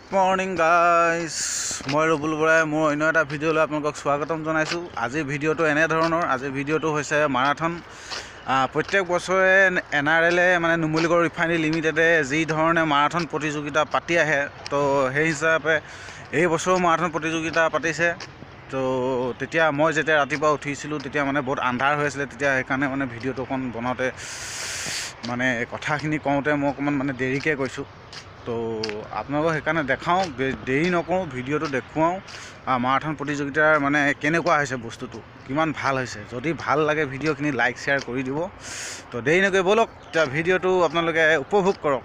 Morning guys মই ৰবুল বৰাই মোৰ অন্য এটা ভিডিঅ'লৈ আপোনালোকক স্বাগতম জনাইছোঁ। আজিৰ ভিডিঅ'টো এনেধৰণৰ। আজিৰ ভিডিঅ'টো হৈছে মাৰাথন। প্ৰত্যেক বছৰে NRL মানে নুমলীগড় ৰিফাইনেৰী লিমিটেডে যি ধৰণে মাৰাথন প্ৰতিযোগিতা পাতি আহে, তো সেই হিচাপে এই বছৰো মাৰাথন প্ৰতিযোগিতা পাতিছে। তো তেতিয়া মই যেতিয়া ৰাতিপুৱা উঠিছিলোঁ তেতিয়া মানে বহুত আন্ধাৰ হৈ আছিলে, তেতিয়া সেইকাৰণে মানে ভিডিঅ'টো অকণ বনাওঁতে মানে কথাখিনি কওঁতে মই অকণমান মানে দেৰিকৈ কৈছোঁ। তো আপোনালোকক সেইকাৰণে দেখাওঁ, দেৰি নকৰোঁ, ভিডিঅ'টো দেখুৱাওঁ মাৰাথন প্ৰতিযোগিতাৰ মানে কেনেকুৱা হৈছে, বস্তুটো কিমান ভাল হৈছে। যদি ভাল লাগে ভিডিঅ'খিনি লাইক শ্বেয়াৰ কৰি দিব। তো দেৰি নকৰি ব'লক এতিয়া ভিডিঅ'টো আপোনালোকে উপভোগ কৰক।